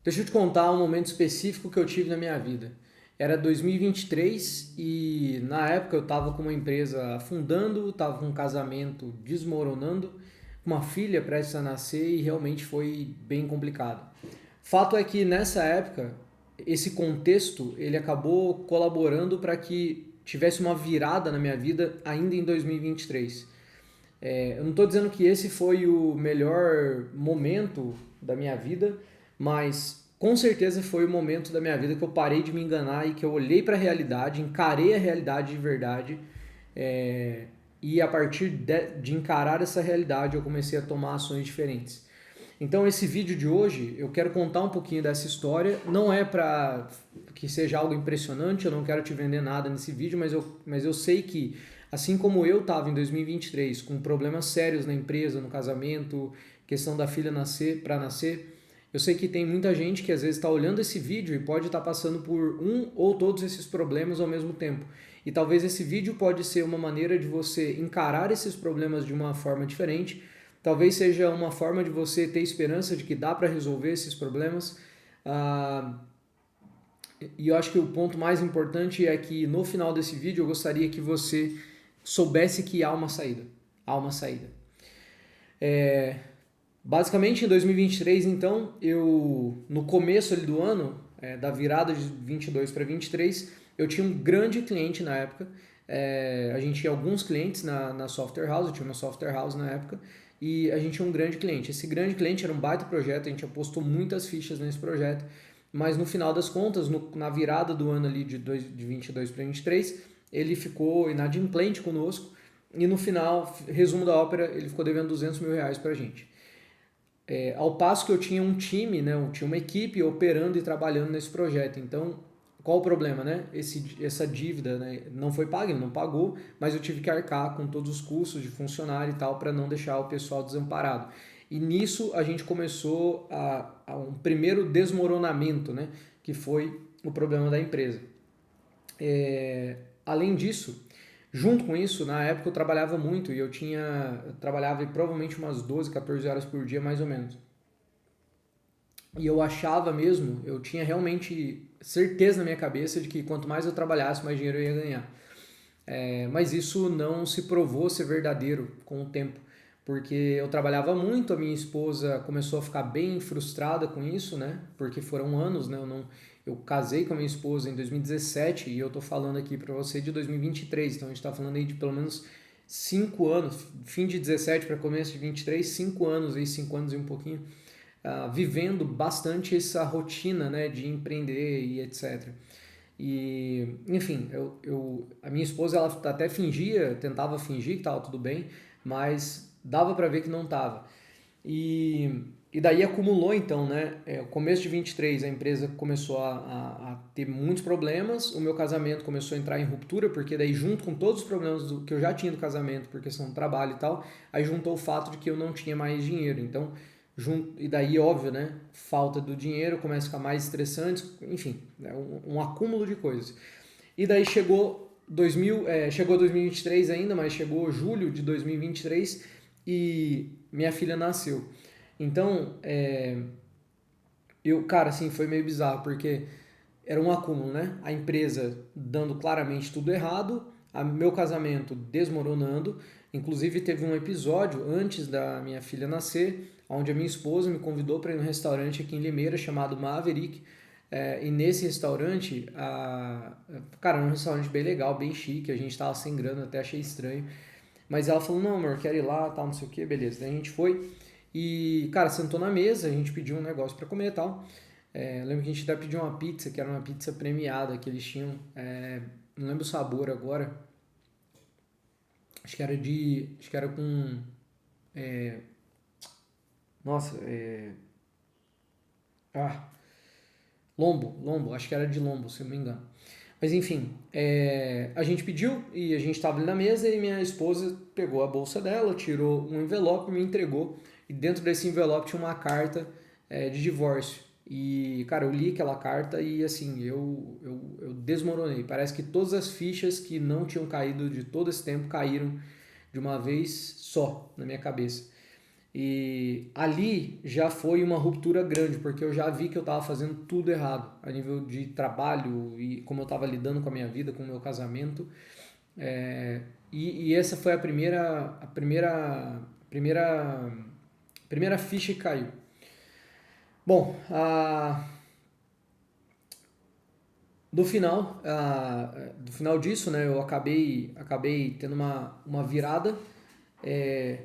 Deixa eu te contar um momento específico que eu tive na minha vida. Era 2023 e na época eu estava com uma empresa afundando, estava com um casamento desmoronando, uma filha prestes a nascer e realmente foi bem complicado. Fato é que nessa época, esse contexto ele acabou colaborando para que tivesse uma virada na minha vida ainda em 2023. Eu não estou dizendo que esse foi o melhor momento da minha vida, mas com certeza foi o momento da minha vida que eu parei de me enganar e que eu olhei para a realidade, encarei a realidade de verdade, e a partir de encarar essa realidade eu comecei a tomar ações diferentes. Então esse vídeo de hoje eu quero contar um pouquinho dessa história. Não é para que seja algo impressionante, eu não quero te vender nada nesse vídeo, mas eu sei que assim como eu estava em 2023 com problemas sérios na empresa, no casamento, questão da filha nascer para nascer, eu sei que tem muita gente que às vezes está olhando esse vídeo e pode estar passando por um ou todos esses problemas ao mesmo tempo. E talvez esse vídeo pode ser uma maneira de você encarar esses problemas de uma forma diferente. Talvez seja uma forma de você ter esperança de que dá para resolver esses problemas. Ah, e eu acho que o ponto mais importante é que no final desse vídeo eu gostaria que você soubesse que há uma saída. Há uma saída. Basicamente em 2023, então, no começo ali do ano, da virada de 22 para 23, eu tinha um grande cliente na época. A gente tinha alguns clientes na software house, eu tinha uma software house na época, e a gente tinha um grande cliente. Esse grande cliente era um baita projeto, a gente apostou muitas fichas nesse projeto, mas no final das contas, na virada do ano ali de 22 para 23, ele ficou inadimplente conosco, e no final, resumo da ópera, ele ficou devendo R$ 200 mil para a gente. Ao passo que eu tinha um time, né, eu tinha uma equipe operando e trabalhando nesse projeto. Então, qual o problema, né? Essa dívida, né, não foi paga, ele não pagou, mas eu tive que arcar com todos os custos de funcionário e tal para não deixar o pessoal desamparado. E nisso a gente começou a um primeiro desmoronamento, né, que foi o problema da empresa. Além disso, junto com isso, na época eu trabalhava muito e eu trabalhava provavelmente umas 12, 14 horas por dia mais ou menos. E eu achava mesmo, eu tinha realmente certeza na minha cabeça de que quanto mais eu trabalhasse, mais dinheiro eu ia ganhar. Mas isso não se provou ser verdadeiro com o tempo, porque eu trabalhava muito, a minha esposa começou a ficar bem frustrada com isso, né? Porque foram anos, né? Eu casei com a minha esposa em 2017 e eu tô falando aqui para você de 2023, então a gente tá falando aí de pelo menos 5 anos, fim de 17 para começo de 23, 5 anos aí, 5 anos e um pouquinho, vivendo bastante essa rotina, né, de empreender e etc. E, enfim, a minha esposa ela até tentava fingir que estava tudo bem, mas dava para ver que não estava. E daí acumulou então, né? O começo de 23 a empresa começou a ter muitos problemas, o meu casamento começou a entrar em ruptura, porque daí junto com todos os problemas que eu já tinha do casamento, por questão do trabalho e tal, aí juntou o fato de que eu não tinha mais dinheiro. Então, e daí, óbvio, né? Falta do dinheiro, começa a ficar mais estressante, enfim, né, um acúmulo de coisas. E daí chegou 2023 ainda, mas chegou julho de 2023 e minha filha nasceu. Então, cara, assim, foi meio bizarro, porque era um acúmulo, né? A empresa dando claramente tudo errado, meu casamento desmoronando. Inclusive, teve um episódio antes da minha filha nascer, onde a minha esposa me convidou para ir num restaurante aqui em Limeira chamado Maverick. E nesse restaurante, cara, era um restaurante bem legal, bem chique. A gente tava sem grana, até achei estranho. Mas ela falou: não, amor, quero ir lá, tal, não sei o que, beleza. Daí a gente foi e, cara, sentou na mesa, a gente pediu um negócio para comer e tal. Eu lembro que a gente até pediu uma pizza, que era uma pizza premiada que eles tinham. Não lembro o sabor agora. Acho que era com. é, Nossa, ah, lombo, acho que era de lombo, se eu não me engano. Mas enfim, a gente pediu e a gente estava ali na mesa e minha esposa pegou a bolsa dela, tirou um envelope e me entregou. E dentro desse envelope tinha uma carta de divórcio. E, cara, eu li aquela carta e, assim, eu desmoronei. Parece que todas as fichas que não tinham caído de todo esse tempo caíram de uma vez só na minha cabeça. E ali já foi uma ruptura grande, porque eu já vi que eu estava fazendo tudo errado, a nível de trabalho e como eu estava lidando com a minha vida, com o meu casamento. É, e essa foi a primeira ficha que caiu. Bom, do final disso, né, eu acabei tendo uma virada,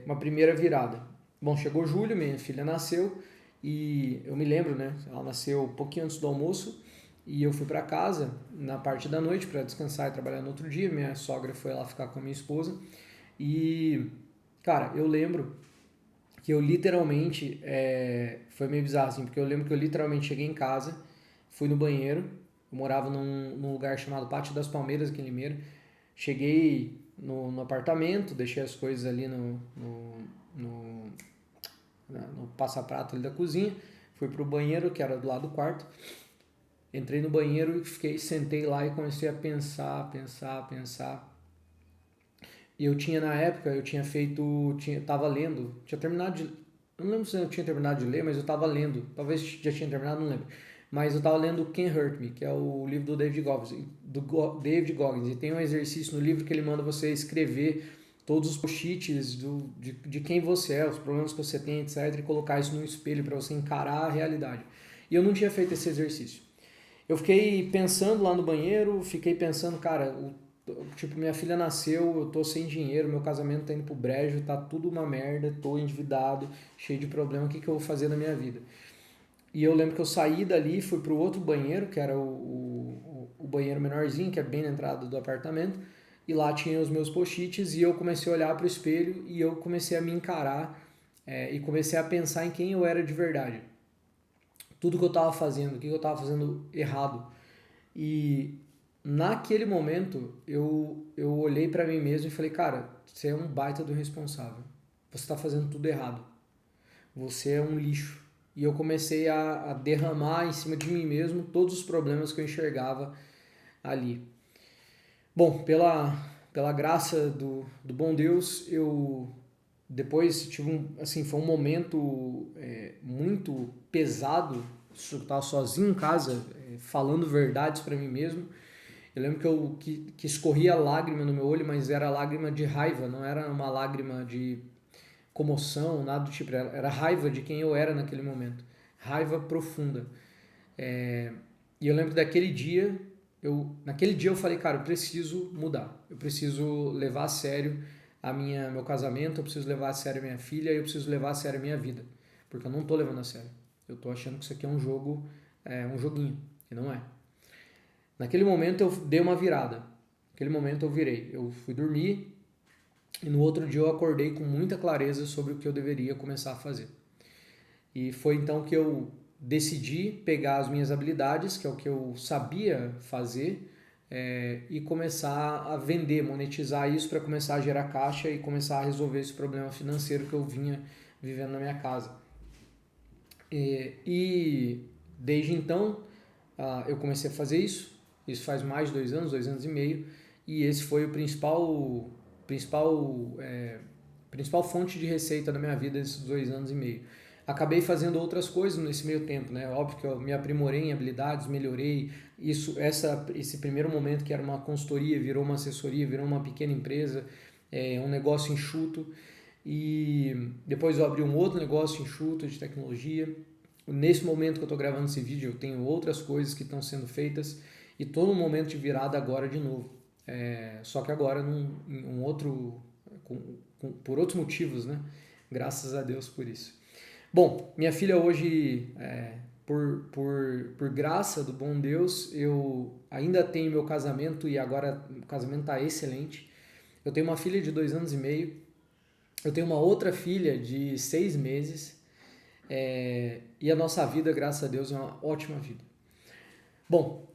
uma primeira virada. Bom, chegou julho, minha filha nasceu e eu me lembro, né, ela nasceu um pouquinho antes do almoço e eu fui para casa na parte da noite para descansar e trabalhar no outro dia. Minha sogra foi lá ficar com a minha esposa e, cara, eu lembro que eu literalmente, foi meio bizarro assim, porque eu lembro que eu literalmente cheguei em casa, fui no banheiro, eu morava num lugar chamado Pátio das Palmeiras, aqui em Limeira, cheguei no apartamento, deixei as coisas ali no, no passaprato ali da cozinha, fui pro banheiro, que era do lado do quarto, entrei no banheiro e sentei lá e comecei a pensar. E na época, eu tinha feito, tava lendo, tinha terminado de, eu não lembro se eu tinha terminado de ler, mas eu tava lendo, talvez já tinha terminado, não lembro. Mas eu tava lendo Can't Hurt Me, que é o livro do David Goggins, e tem um exercício no livro que ele manda você escrever todos os post-its de quem você é, os problemas que você tem, etc, e colocar isso no espelho para você encarar a realidade. E eu não tinha feito esse exercício. Eu fiquei pensando lá no banheiro, fiquei pensando, cara, tipo, minha filha nasceu, eu tô sem dinheiro, meu casamento tá indo pro brejo, tá tudo uma merda, tô endividado, cheio de problema, o que eu vou fazer na minha vida? E eu lembro que eu saí dali, fui pro outro banheiro, que era o banheiro menorzinho, que é bem na entrada do apartamento, e lá tinha os meus post-its, e eu comecei a olhar pro espelho, e eu comecei a me encarar, e comecei a pensar em quem eu era de verdade. Tudo que eu tava fazendo, o que eu tava fazendo errado. E naquele momento eu olhei para mim mesmo e falei, cara, você é um baita do responsável. Você está fazendo tudo errado. Você é um lixo. E eu comecei a derramar em cima de mim mesmo todos os problemas que eu enxergava ali. Bom, pela graça do bom Deus, eu depois tive assim, foi um momento muito pesado. Eu estava sozinho em casa, falando verdades para mim mesmo. Eu lembro que escorria lágrima no meu olho, mas era lágrima de raiva, não era uma lágrima de comoção, nada do tipo. Era raiva de quem eu era naquele momento. Raiva profunda. E eu lembro daquele dia, naquele dia eu falei, cara, eu preciso mudar. Eu preciso levar a sério meu casamento, eu preciso levar a sério a minha filha, eu preciso levar a sério a minha vida. Porque eu não tô levando a sério. Eu tô achando que isso aqui é um jogo, um joguinho, e não é. Naquele momento eu dei uma virada. Naquele momento eu virei. Eu fui dormir e no outro dia eu acordei com muita clareza sobre o que eu deveria começar a fazer. E foi então que eu decidi pegar as minhas habilidades, que é o que eu sabia fazer, e começar a vender, monetizar isso para começar a gerar caixa e começar a resolver esse problema financeiro que eu vinha vivendo na minha casa. E desde então eu comecei a fazer isso. Isso faz mais de 2 anos e meio, e esse foi o principal fonte de receita da minha vida esses 2 anos e meio. Acabei fazendo outras coisas nesse meio tempo, né? Óbvio que eu me aprimorei em habilidades, melhorei. Esse primeiro momento que era uma consultoria virou uma assessoria, virou uma pequena empresa, um negócio enxuto. E depois eu abri um outro negócio enxuto de tecnologia. Nesse momento que eu estou gravando esse vídeo, eu tenho outras coisas que estão sendo feitas e estou num momento de virada agora de novo. Só que agora em um outro, por outros motivos, né? Graças a Deus por isso. Bom, minha filha hoje, por graça do bom Deus, eu ainda tenho meu casamento e agora o casamento está excelente. Eu tenho uma filha de 2 anos e meio, eu tenho uma outra filha de 6 meses, e a nossa vida, graças a Deus, é uma ótima vida. Bom,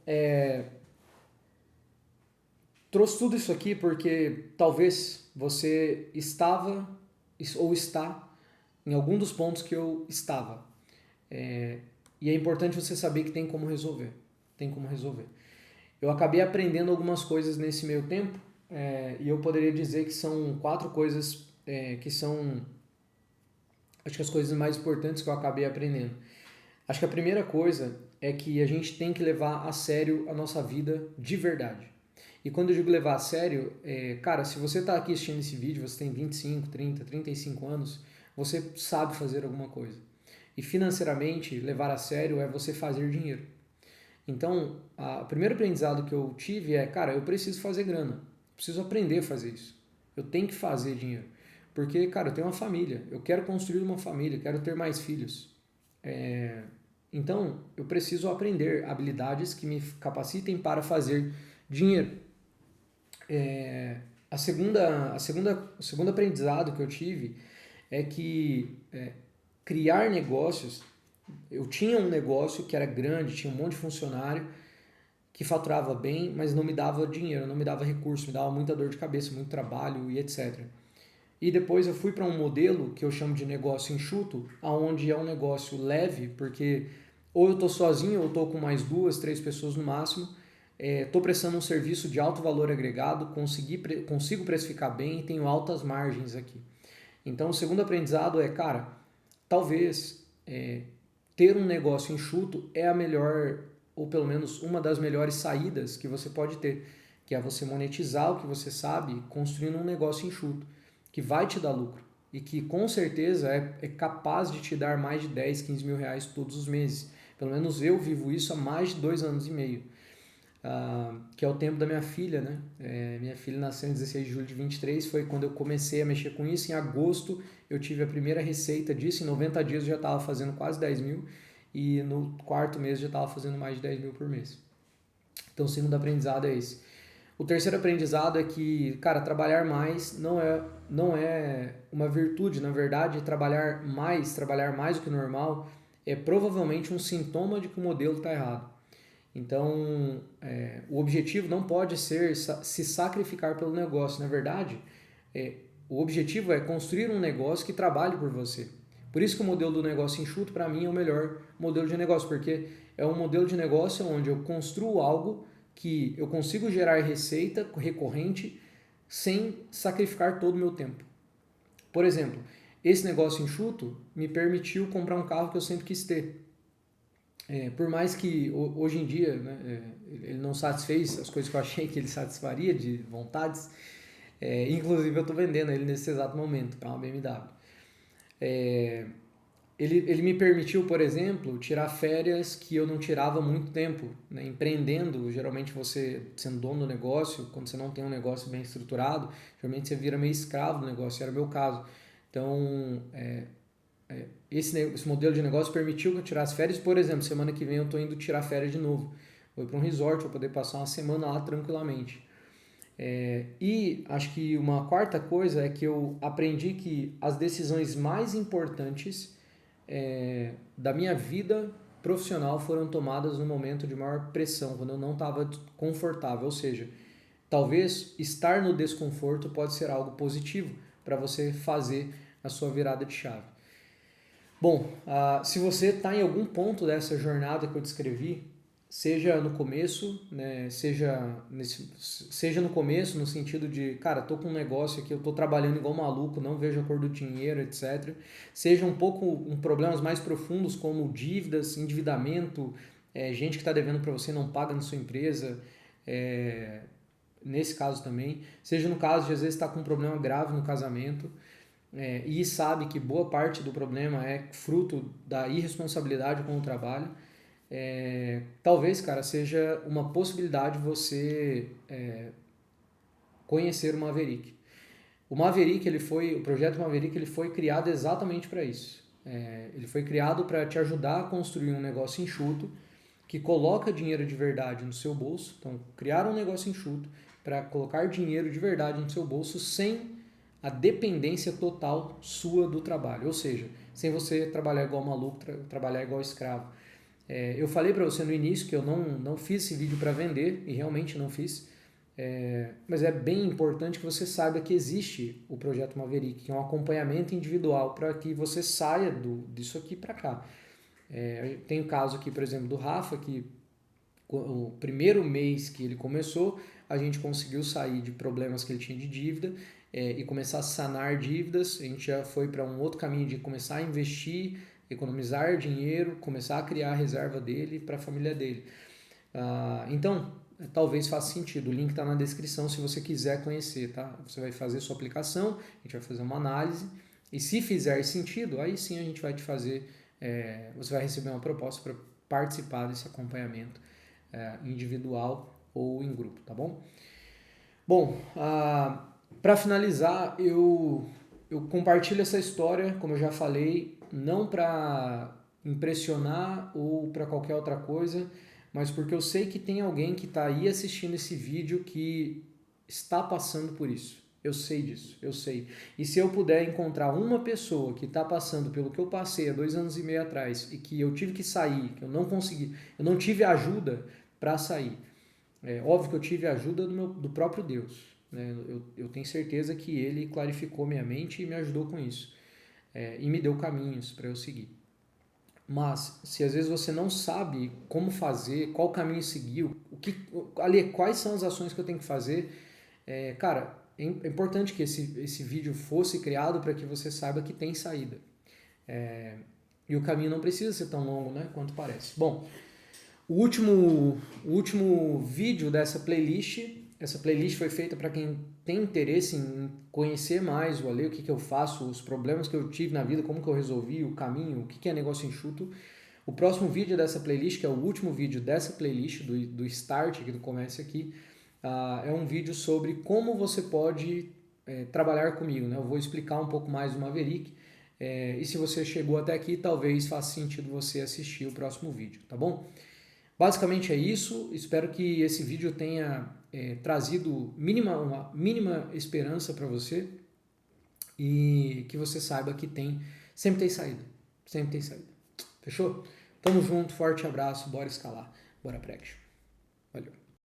trouxe tudo isso aqui porque talvez você estava ou está em algum dos pontos que eu estava. E é importante você saber que tem como resolver. Tem como resolver. Eu acabei aprendendo algumas coisas nesse meio tempo, e eu poderia dizer que são 4 coisas que são acho que as coisas mais importantes que eu acabei aprendendo. Acho que a primeira coisa é que a gente tem que levar a sério a nossa vida de verdade. E quando eu digo levar a sério, cara, se você está aqui assistindo esse vídeo, você tem 25, 30, 35 anos, você sabe fazer alguma coisa. E financeiramente, levar a sério é você fazer dinheiro. Então, o primeiro aprendizado que eu tive é, cara, eu preciso fazer grana. Preciso aprender a fazer isso. Eu tenho que fazer dinheiro. Porque, cara, eu tenho uma família. Eu quero construir uma família, quero ter mais filhos. Então, eu preciso aprender habilidades que me capacitem para fazer dinheiro. O segundo aprendizado que eu tive é que criar negócios, eu tinha um negócio que era grande, tinha um monte de funcionário que faturava bem, mas não me dava dinheiro, não me dava recurso, me dava muita dor de cabeça, muito trabalho e etc. E depois eu fui para um modelo que eu chamo de negócio enxuto, aonde é um negócio leve, porque ou eu estou sozinho ou estou com mais 2, 3 pessoas no máximo, estou prestando um serviço de alto valor agregado, consigo precificar bem e tenho altas margens aqui. Então o segundo aprendizado é, cara, talvez ter um negócio enxuto é a melhor, ou pelo menos uma das melhores saídas que você pode ter, que é você monetizar o que você sabe construindo um negócio enxuto, que vai te dar lucro e que com certeza é capaz de te dar mais de 10, 15 mil reais todos os meses. Pelo menos eu vivo isso há mais de 2 anos e meio. Que é o tempo da minha filha, né? Minha filha nasceu em 16 de julho de 23, foi quando eu comecei a mexer com isso. Em agosto eu tive a primeira receita disso, em 90 dias eu já estava fazendo quase 10 mil e no quarto mês eu já estava fazendo mais de 10 mil por mês. Então o segundo aprendizado é esse. O terceiro aprendizado é que, cara, trabalhar mais não é uma virtude, na verdade, trabalhar mais do que o normal é provavelmente um sintoma de que o modelo está errado. Então, o objetivo não pode ser se sacrificar pelo negócio. Na verdade, o objetivo é construir um negócio que trabalhe por você. Por isso que o modelo do negócio enxuto, para mim, é o melhor modelo de negócio, porque é um modelo de negócio onde eu construo algo que eu consigo gerar receita recorrente sem sacrificar todo o meu tempo. Por exemplo, esse negócio enxuto me permitiu comprar um carro que eu sempre quis ter. Por mais que hoje em dia, né, ele não satisfez as coisas que eu achei que ele satisfaria de vontades, inclusive eu estou vendendo ele nesse exato momento, que é uma BMW. Ele me permitiu, por exemplo, tirar férias que eu não tirava há muito tempo. Né? Empreendendo, geralmente você, sendo dono do negócio, quando você não tem um negócio bem estruturado, geralmente você vira meio escravo do negócio, era o meu caso. Então, esse modelo de negócio permitiu que eu tirasse férias. Por exemplo, semana que vem eu estou indo tirar férias de novo. Vou para um resort, vou poder passar uma semana lá tranquilamente. E acho que uma quarta coisa é que eu aprendi que as decisões mais importantes da minha vida profissional foram tomadas no momento de maior pressão, quando eu não estava confortável. Ou seja, talvez estar no desconforto pode ser algo positivo para você fazer a sua virada de chave. Bom, se você está em algum ponto dessa jornada que eu descrevi, seja no começo, né, seja no começo no sentido de, cara, tô com um negócio aqui, eu tô trabalhando igual maluco, não vejo a cor do dinheiro, etc. Seja um pouco problemas mais profundos como dívidas, endividamento, gente que está devendo para você não paga na sua empresa, nesse caso também. Seja no caso de às vezes estar com um problema grave no casamento, e sabe que boa parte do problema é fruto da irresponsabilidade com o trabalho, talvez, cara, seja uma possibilidade você conhecer o Maverick. O projeto Maverick, ele foi criado exatamente para isso. Ele foi criado para te ajudar a construir um negócio enxuto que coloca dinheiro de verdade no seu bolso. Então, criar um negócio enxuto para colocar dinheiro de verdade no seu bolso sem a dependência total sua do trabalho. Ou seja, sem você trabalhar igual maluco, trabalhar igual escravo. Eu falei para você no início que eu não fiz esse vídeo para vender, e realmente não fiz. Mas é bem importante que você saiba que existe o Projeto Maverick, que é um acompanhamento individual para que você saia disso aqui para cá. Tem o caso aqui, por exemplo, do Rafa, que o primeiro mês que ele começou, a gente conseguiu sair de problemas que ele tinha de dívida e começar a sanar dívidas. A gente já foi para um outro caminho de começar a investir, economizar dinheiro, começar a criar a reserva dele para a família dele. Então, talvez faça sentido. O link está na descrição se você quiser conhecer, tá? Você vai fazer sua aplicação, a gente vai fazer uma análise e se fizer sentido, aí sim a gente vai te fazer, você vai receber uma proposta para participar desse acompanhamento individual ou em grupo, tá bom? Bom, para finalizar, eu compartilho essa história, como eu já falei, não para impressionar ou para qualquer outra coisa, mas porque eu sei que tem alguém que está aí assistindo esse vídeo que está passando por isso. Eu sei disso, eu sei. E se eu puder encontrar uma pessoa que está passando pelo que eu passei há 2 anos e meio atrás e que eu tive que sair, que eu não consegui, eu não tive ajuda para sair. É óbvio que eu tive a ajuda do próprio Deus. Né? Eu tenho certeza que Ele clarificou minha mente e me ajudou com isso. E me deu caminhos para eu seguir. Mas, se às vezes você não sabe como fazer, qual caminho seguir, quais são as ações que eu tenho que fazer, cara, é importante que esse vídeo fosse criado para que você saiba que tem saída. E o caminho não precisa ser tão longo, né, quanto parece. Bom, o último vídeo dessa playlist, essa playlist foi feita para quem tem interesse em conhecer mais o Ale, o que eu faço, os problemas que eu tive na vida, como que eu resolvi, o caminho, o que é negócio enxuto. O próximo vídeo dessa playlist, que é o último vídeo dessa playlist, do Start, aqui do Comece Aqui, é um vídeo sobre como você pode trabalhar comigo. Né? Eu vou explicar um pouco mais do Maverick. E se você chegou até aqui, talvez faça sentido você assistir o próximo vídeo, tá bom? Basicamente é isso. Espero que esse vídeo tenha trazido uma mínima esperança para você e que você saiba que sempre tem saída. Sempre tem saída. Fechou? Tamo junto, forte abraço, bora escalar, bora pra action. Valeu.